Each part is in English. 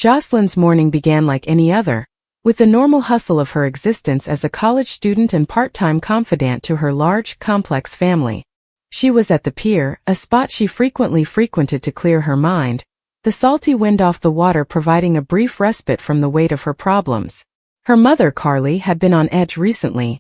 Jocelyn's morning began like any other, with the normal hustle of her existence as a college student and part-time confidant to her large, complex family. She was at the pier, a spot she frequently frequented to clear her mind, the salty wind off the water providing a brief respite from the weight of her problems. Her mother, Carly, had been on edge recently,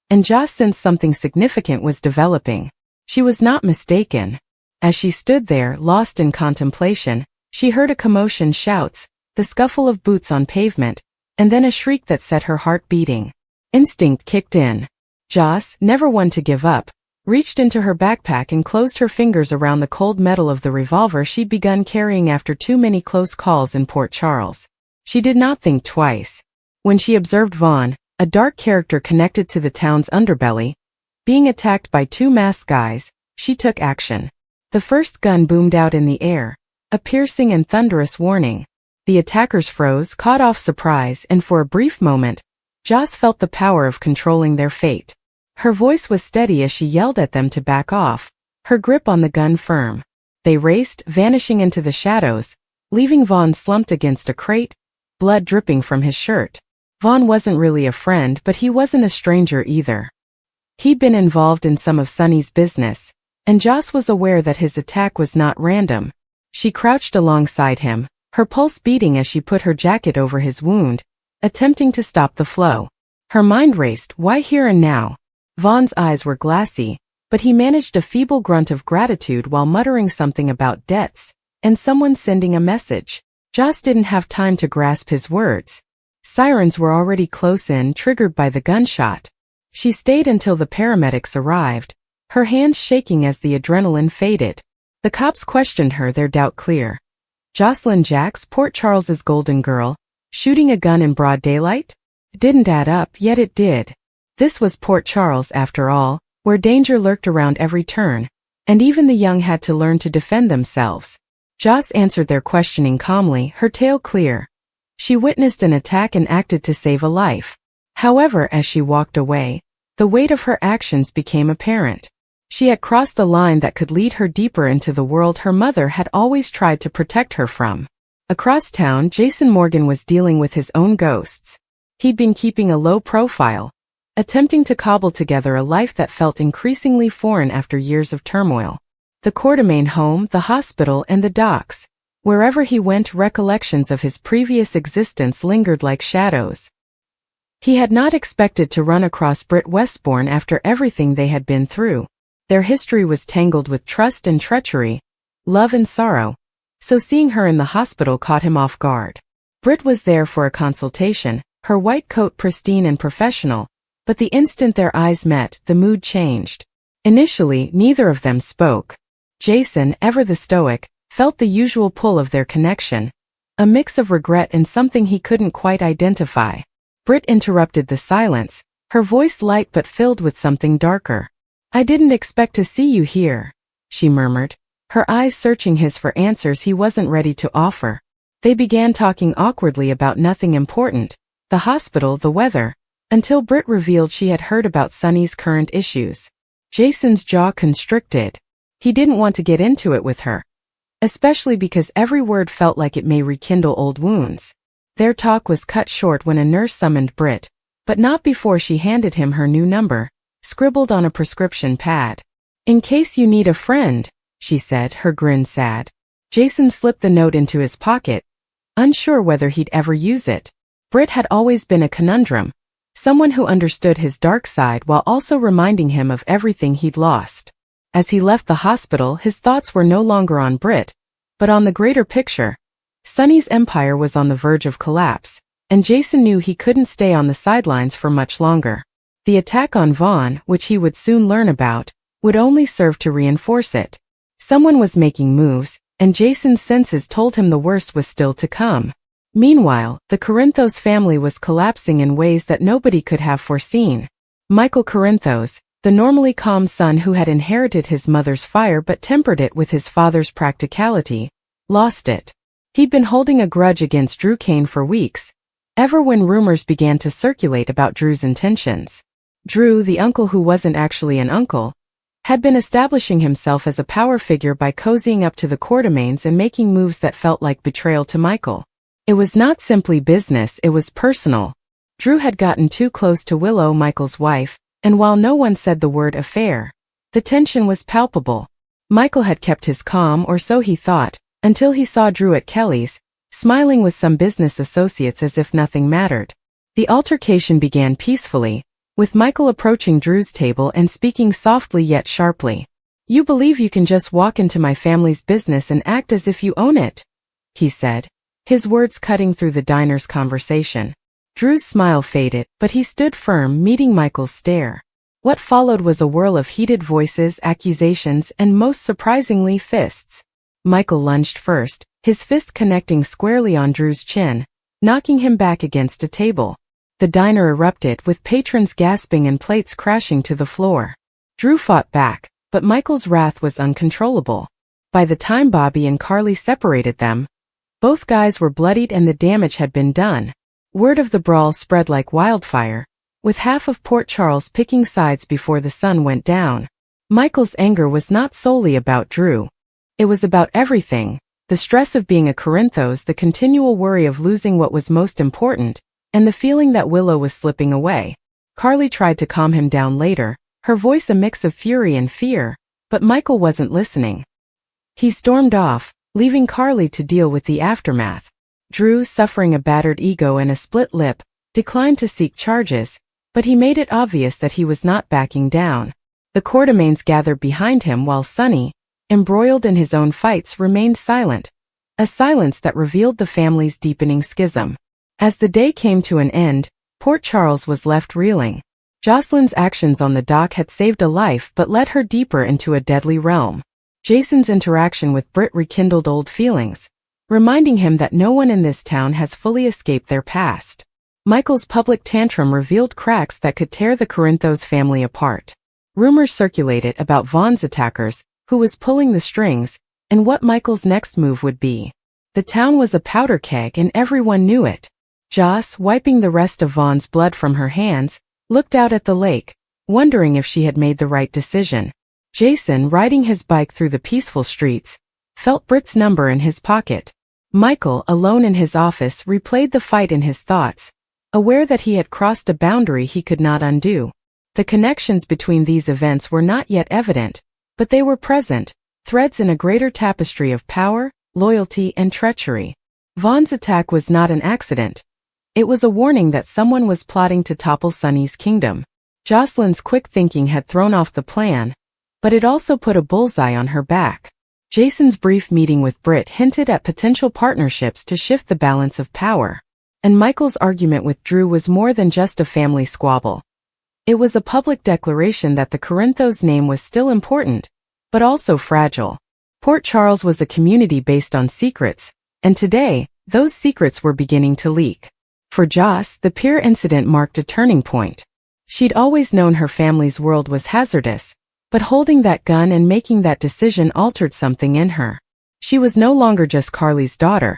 and Joss sensed something significant was developing. She was not mistaken. As she stood there, lost in contemplation, she heard a commotion, shouts, the scuffle of boots on pavement, and then a shriek that set her heart beating. Instinct kicked in. Joss, never one to give up, reached into her backpack and closed her fingers around the cold metal of the revolver she'd begun carrying after too many close calls in Port Charles. She did not think twice. When she observed Vaughn, a dark character connected to the town's underbelly, being attacked by two masked guys, she took action. The first gun boomed out in the air, a piercing and thunderous warning. The attackers froze, caught off surprise, and for a brief moment, Joss felt the power of controlling their fate. Her voice was steady as she yelled at them to back off, her grip on the gun firm. They raced, vanishing into the shadows, leaving Vaughn slumped against a crate, blood dripping from his shirt. Vaughn wasn't really a friend, but he wasn't a stranger either. He'd been involved in some of Sonny's business, and Joss was aware that his attack was not random. She crouched alongside him, her pulse beating as she put her jacket over his wound, attempting to stop the flow. Her mind raced, why here and now? Vaughn's eyes were glassy, but he managed a feeble grunt of gratitude while muttering something about debts, and someone sending a message. Joss didn't have time to grasp his words. Sirens were already close in, triggered by the gunshot. She stayed until the paramedics arrived, her hands shaking as the adrenaline faded. The cops questioned her, their doubt clear. Jocelyn Jacks, Port Charles's golden girl, shooting a gun in broad daylight? It didn't add up, yet it did. This was Port Charles, after all, where danger lurked around every turn, and even the young had to learn to defend themselves. Joss answered their questioning calmly, her tale clear. She witnessed an attack and acted to save a life. However, as she walked away, the weight of her actions became apparent. She had crossed a line that could lead her deeper into the world her mother had always tried to protect her from. Across town, Jason Morgan was dealing with his own ghosts. He'd been keeping a low profile, attempting to cobble together a life that felt increasingly foreign after years of turmoil. The Quartermain home, the hospital, and the docks. Wherever he went, recollections of his previous existence lingered like shadows. He had not expected to run across Britt Westbourne after everything they had been through. Their history was tangled with trust and treachery, love and sorrow, so seeing her in the hospital caught him off guard. Britt was there for a consultation, her white coat pristine and professional, but the instant their eyes met, the mood changed. Initially, neither of them spoke. Jason, ever the stoic, felt the usual pull of their connection, a mix of regret and something he couldn't quite identify. Britt interrupted the silence, her voice light but filled with something darker. I didn't expect to see you here, she murmured, her eyes searching his for answers he wasn't ready to offer. They began talking awkwardly about nothing important, the hospital, the weather, until Britt revealed she had heard about Sonny's current issues. Jason's jaw constricted. He didn't want to get into it with her, especially because every word felt like it may rekindle old wounds. Their talk was cut short when a nurse summoned Britt, but not before she handed him her new number, scribbled on a prescription pad. In case you need a friend, she said, her grin sad. Jason slipped the note into his pocket, unsure whether he'd ever use it. Britt had always been a conundrum, someone who understood his dark side while also reminding him of everything he'd lost. As he left the hospital, his thoughts were no longer on Britt, but on the greater picture. Sonny's empire was on the verge of collapse, and Jason knew he couldn't stay on the sidelines for much longer. The attack on Vaughn, which he would soon learn about, would only serve to reinforce it. Someone was making moves, and Jason's senses told him the worst was still to come. Meanwhile, the Corinthos family was collapsing in ways that nobody could have foreseen. Michael Corinthos, the normally calm son who had inherited his mother's fire but tempered it with his father's practicality, lost it. He'd been holding a grudge against Drew Kane for weeks, ever when rumors began to circulate about Drew's intentions. Drew, the uncle who wasn't actually an uncle, had been establishing himself as a power figure by cozying up to the Quartermains and making moves that felt like betrayal to Michael. It was not simply business, it was personal. Drew had gotten too close to Willow, Michael's wife, and while no one said the word affair, the tension was palpable. Michael had kept his calm, or so he thought, until he saw Drew at Kelly's, smiling with some business associates as if nothing mattered. The altercation began peacefully, with Michael approaching Drew's table and speaking softly yet sharply. "You believe you can just walk into my family's business and act as if you own it," he said, his words cutting through the diner's conversation. Drew's smile faded, but he stood firm, meeting Michael's stare. What followed was a whirl of heated voices, accusations, and most surprisingly, fists. Michael lunged first, his fist connecting squarely on Drew's chin, knocking him back against a table. The diner erupted, with patrons gasping and plates crashing to the floor. Drew fought back, but Michael's wrath was uncontrollable. By the time Bobby and Carly separated them, both guys were bloodied and the damage had been done. Word of the brawl spread like wildfire, with half of Port Charles picking sides before the sun went down. Michael's anger was not solely about Drew. It was about everything: the stress of being a Corinthos, the continual worry of losing what was most important, and the feeling that Willow was slipping away. Carly tried to calm him down later, her voice a mix of fury and fear, but Michael wasn't listening. He stormed off, leaving Carly to deal with the aftermath. Drew, suffering a battered ego and a split lip, declined to seek charges, but he made it obvious that he was not backing down. The Quartermaines gathered behind him while Sonny, embroiled in his own fights, remained silent, a silence that revealed the family's deepening schism. As the day came to an end, Port Charles was left reeling. Jocelyn's actions on the dock had saved a life but led her deeper into a deadly realm. Jason's interaction with Britt rekindled old feelings, reminding him that no one in this town has fully escaped their past. Michael's public tantrum revealed cracks that could tear the Corinthos family apart. Rumors circulated about Vaughn's attackers, who was pulling the strings, and what Michael's next move would be. The town was a powder keg and everyone knew it. Joss, wiping the rest of Vaughn's blood from her hands, looked out at the lake, wondering if she had made the right decision. Jason, riding his bike through the peaceful streets, felt Britt's number in his pocket. Michael, alone in his office, replayed the fight in his thoughts, aware that he had crossed a boundary he could not undo. The connections between these events were not yet evident, but they were present, threads in a greater tapestry of power, loyalty, and treachery. Vaughn's attack was not an accident. It was a warning that someone was plotting to topple Sonny's kingdom. Jocelyn's quick thinking had thrown off the plan, but it also put a bullseye on her back. Jason's brief meeting with Britt hinted at potential partnerships to shift the balance of power. And Michael's argument with Drew was more than just a family squabble. It was a public declaration that the Corinthos name was still important, but also fragile. Port Charles was a community based on secrets, and today, those secrets were beginning to leak. For Joss, the pier incident marked a turning point. She'd always known her family's world was hazardous, but holding that gun and making that decision altered something in her. She was no longer just Carly's daughter.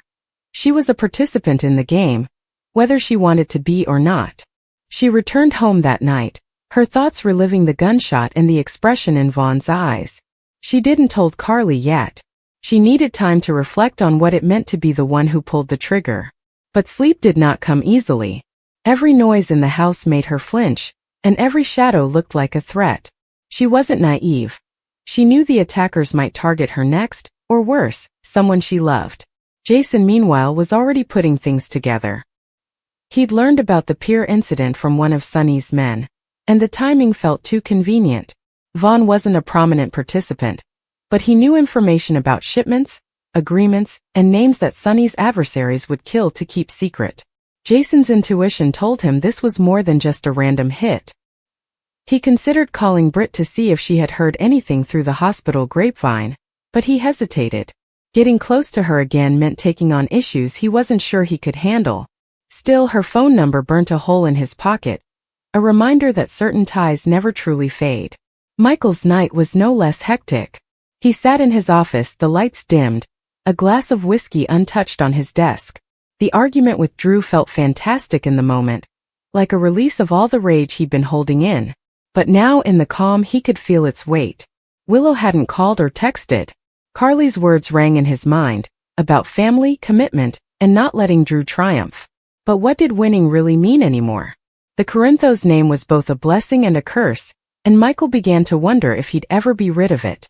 She was a participant in the game, whether she wanted to be or not. She returned home that night, her thoughts reliving the gunshot and the expression in Vaughn's eyes. She didn't told Carly yet. She needed time to reflect on what it meant to be the one who pulled the trigger. But sleep did not come easily. Every noise in the house made her flinch, and every shadow looked like a threat. She wasn't naive. She knew the attackers might target her next, or worse, someone she loved. Jason, meanwhile, was already putting things together. He'd learned about the pier incident from one of Sonny's men, and the timing felt too convenient. Vaughn wasn't a prominent participant, but he knew information about shipments, agreements, and names that Sonny's adversaries would kill to keep secret. Jason's intuition told him this was more than just a random hit. He considered calling Britt to see if she had heard anything through the hospital grapevine, but he hesitated. Getting close to her again meant taking on issues he wasn't sure he could handle. Still, her phone number burnt a hole in his pocket, a reminder that certain ties never truly fade. Michael's night was no less hectic. He sat in his office, the lights dimmed, a glass of whiskey untouched on his desk. The argument with Drew felt fantastic in the moment, like a release of all the rage he'd been holding in. But now, in the calm, he could feel its weight. Willow hadn't called or texted. Carly's words rang in his mind, about family, commitment, and not letting Drew triumph. But what did winning really mean anymore? The Corinthos name was both a blessing and a curse, and Michael began to wonder if he'd ever be rid of it.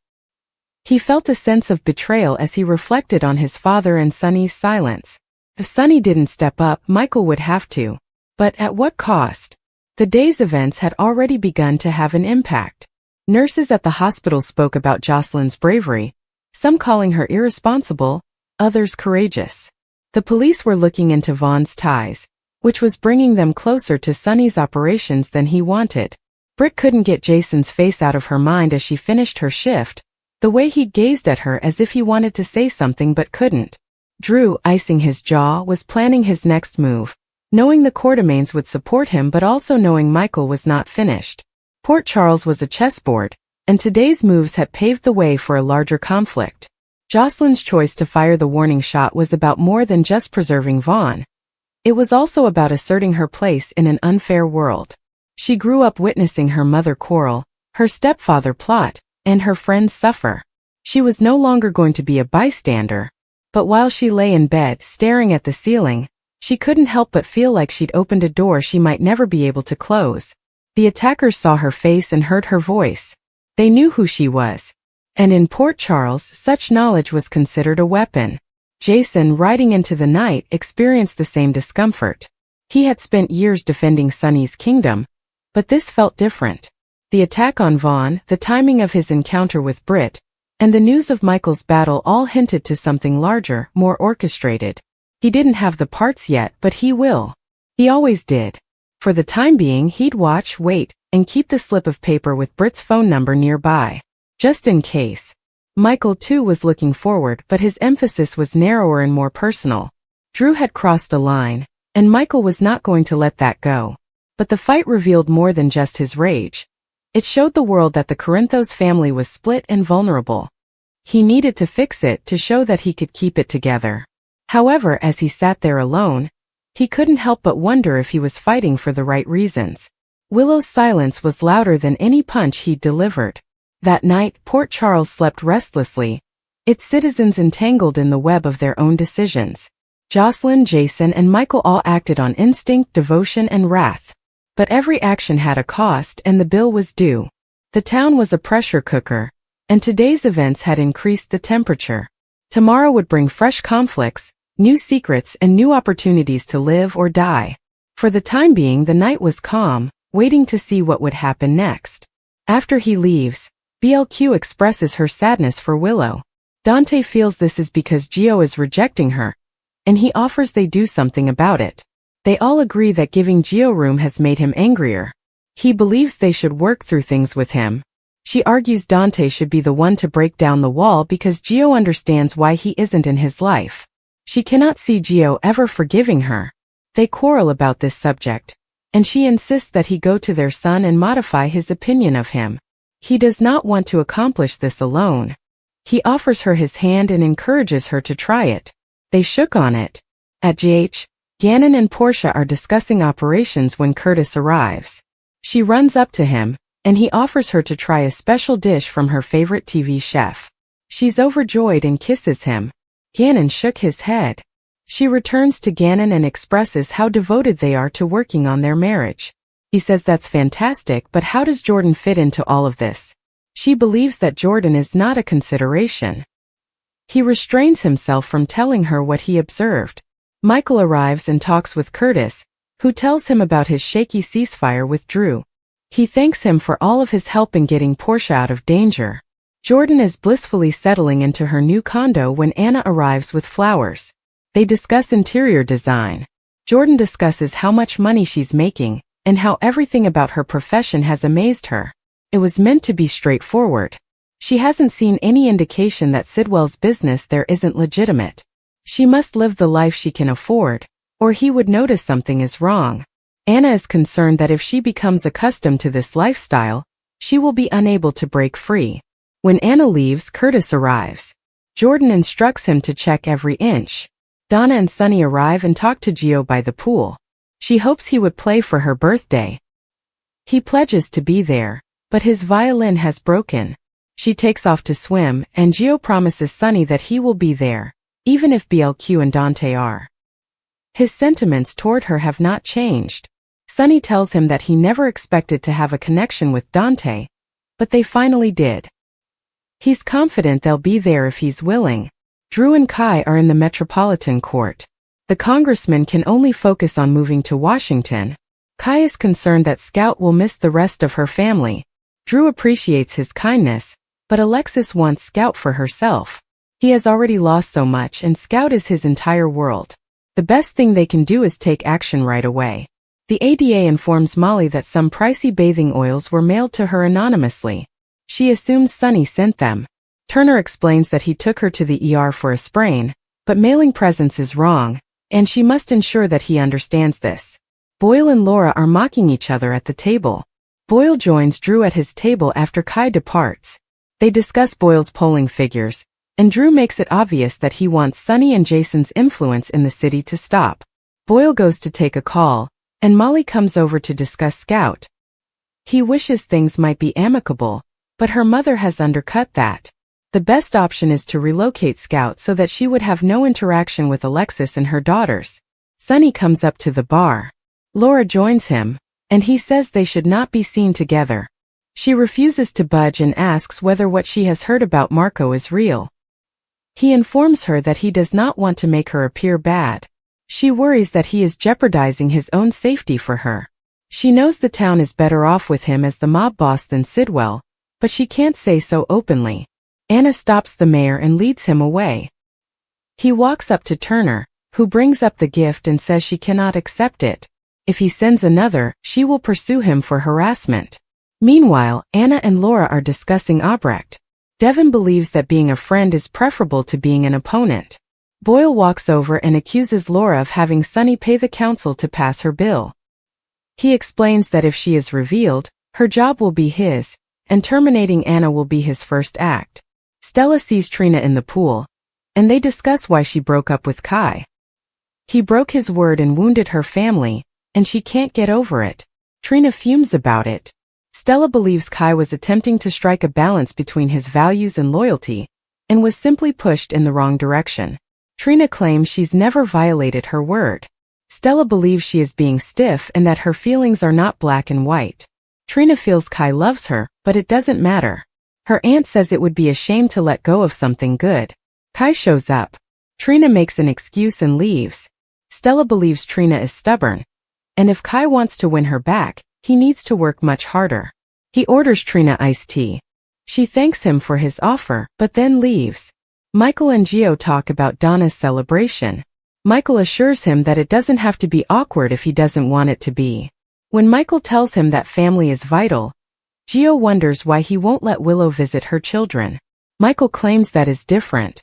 He felt a sense of betrayal as he reflected on his father and Sonny's silence. If Sonny didn't step up, Michael would have to. But at what cost? The day's events had already begun to have an impact. Nurses at the hospital spoke about Jocelyn's bravery, some calling her irresponsible, others courageous. The police were looking into Vaughn's ties, which was bringing them closer to Sonny's operations than he wanted. Britt couldn't get Jason's face out of her mind as she finished her shift, the way he gazed at her as if he wanted to say something but couldn't. Drew, icing his jaw, was planning his next move, knowing the Quartermaines would support him but also knowing Michael was not finished. Port Charles was a chessboard, and today's moves had paved the way for a larger conflict. Jocelyn's choice to fire the warning shot was about more than just preserving Vaughn. It was also about asserting her place in an unfair world. She grew up witnessing her mother quarrel, her stepfather plot, and her friends suffer. She was no longer going to be a bystander. But while she lay in bed staring at the ceiling, she couldn't help but feel like she'd opened a door she might never be able to close. The attackers saw her face and heard her voice. They knew who she was. And in Port Charles, such knowledge was considered a weapon. Jason, riding into the night, experienced the same discomfort. He had spent years defending Sonny's kingdom, but this felt different. The attack on Vaughn, the timing of his encounter with Britt, and the news of Michael's battle all hinted to something larger, more orchestrated. He didn't have the parts yet, but he will. He always did. For the time being, he'd watch, wait, and keep the slip of paper with Britt's phone number nearby. Just in case. Michael too was looking forward, but his emphasis was narrower and more personal. Drew had crossed a line, and Michael was not going to let that go. But the fight revealed more than just his rage. It showed the world that the Corinthos family was split and vulnerable. He needed to fix it to show that he could keep it together. However, as he sat there alone, he couldn't help but wonder if he was fighting for the right reasons. Willow's silence was louder than any punch he'd delivered. That night, Port Charles slept restlessly, its citizens entangled in the web of their own decisions. Jocelyn, Jason, and Michael all acted on instinct, devotion, and wrath. But every action had a cost, and the bill was due. The town was a pressure cooker, and today's events had increased the temperature. Tomorrow would bring fresh conflicts, new secrets, and new opportunities to live or die. For the time being, the night was calm, waiting to see what would happen next. After he leaves, BLQ expresses her sadness for Willow. Dante feels this is because Gio is rejecting her, and he offers they do something about it. They all agree that giving Gio room has made him angrier. He believes they should work through things with him. She argues Dante should be the one to break down the wall because Gio understands why he isn't in his life. She cannot see Gio ever forgiving her. They quarrel about this subject, and she insists that he go to their son and modify his opinion of him. He does not want to accomplish this alone. He offers her his hand and encourages her to try it. They shook on it. At GH, Gannon and Portia are discussing operations when Curtis arrives. She runs up to him, and he offers her to try a special dish from her favorite TV chef. She's overjoyed and kisses him. Gannon shook his head. She returns to Gannon and expresses how devoted they are to working on their marriage. He says that's fantastic, but how does Jordan fit into all of this? She believes that Jordan is not a consideration. He restrains himself from telling her what he observed. Michael arrives and talks with Curtis, who tells him about his shaky ceasefire with Drew. He thanks him for all of his help in getting Portia out of danger. Jordan is blissfully settling into her new condo when Anna arrives with flowers. They discuss interior design. Jordan discusses how much money she's making, and how everything about her profession has amazed her. It was meant to be straightforward. She hasn't seen any indication that Sidwell's business there isn't legitimate. She must live the life she can afford, or he would notice something is wrong. Anna is concerned that if she becomes accustomed to this lifestyle, she will be unable to break free. When Anna leaves, Curtis arrives. Jordan instructs him to check every inch. Donna and Sonny arrive and talk to Gio by the pool. She hopes he would play for her birthday. He pledges to be there, but his violin has broken. She takes off to swim, and Gio promises Sonny that he will be there, even if BLQ and Dante are. His sentiments toward her have not changed. Sunny tells him that he never expected to have a connection with Dante, but they finally did. He's confident they'll be there if he's willing. Drew and Kai are in the Metropolitan Court. The congressman can only focus on moving to Washington. Kai is concerned that Scout will miss the rest of her family. Drew appreciates his kindness, but Alexis wants Scout for herself. He has already lost so much and Scout is his entire world. The best thing they can do is take action right away. The ADA informs Molly that some pricey bathing oils were mailed to her anonymously. She assumes Sunny sent them. Turner explains that he took her to the ER for a sprain, but mailing presents is wrong, and she must ensure that he understands this. Boyle and Laura are mocking each other at the table. Boyle joins Drew at his table after Kai departs. They discuss Boyle's polling figures, and Drew makes it obvious that he wants Sunny and Jason's influence in the city to stop. Boyle goes to take a call, and Molly comes over to discuss Scout. He wishes things might be amicable, but her mother has undercut that. The best option is to relocate Scout so that she would have no interaction with Alexis and her daughters. Sunny comes up to the bar. Laura joins him, and he says they should not be seen together. She refuses to budge and asks whether what she has heard about Marco is real. He informs her that he does not want to make her appear bad. She worries that he is jeopardizing his own safety for her. She knows the town is better off with him as the mob boss than Sidwell, but she can't say so openly. Anna stops the mayor and leads him away. He walks up to Turner, who brings up the gift and says she cannot accept it. If he sends another, she will pursue him for harassment. Meanwhile, Anna and Laura are discussing Albrecht. Devon believes that being a friend is preferable to being an opponent. Boyle walks over and accuses Laura of having Sunny pay the council to pass her bill. He explains that if she is revealed, her job will be his, and terminating Anna will be his first act. Stella sees Trina in the pool, and they discuss why she broke up with Kai. He broke his word and wounded her family, and she can't get over it. Trina fumes about it. Stella believes Kai was attempting to strike a balance between his values and loyalty, and was simply pushed in the wrong direction. Trina claims she's never violated her word. Stella believes she is being stiff and that her feelings are not black and white. Trina feels Kai loves her, but it doesn't matter. Her aunt says it would be a shame to let go of something good. Kai shows up. Trina makes an excuse and leaves. Stella believes Trina is stubborn, and if Kai wants to win her back, he needs to work much harder. He orders Trina iced tea. She thanks him for his offer, but then leaves. Michael and Gio talk about Donna's celebration. Michael assures him that it doesn't have to be awkward if he doesn't want it to be. When Michael tells him that family is vital, Gio wonders why he won't let Willow visit her children. Michael claims that is different.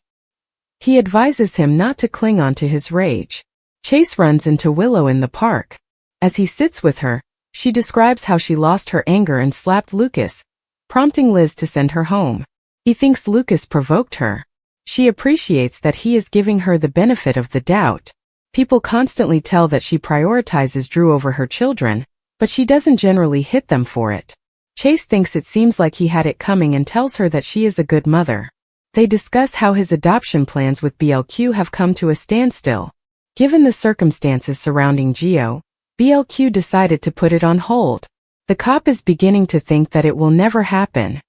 He advises him not to cling on to his rage. Chase runs into Willow in the park. As he sits with her, she describes how she lost her anger and slapped Lucas, prompting Liz to send her home. He thinks Lucas provoked her. She appreciates that he is giving her the benefit of the doubt. People constantly tell that she prioritizes Drew over her children, but she doesn't generally hit them for it. Chase thinks it seems like he had it coming and tells her that she is a good mother. They discuss how his adoption plans with BLQ have come to a standstill. Given the circumstances surrounding Gio, BLQ decided to put it on hold. The cop is beginning to think that it will never happen.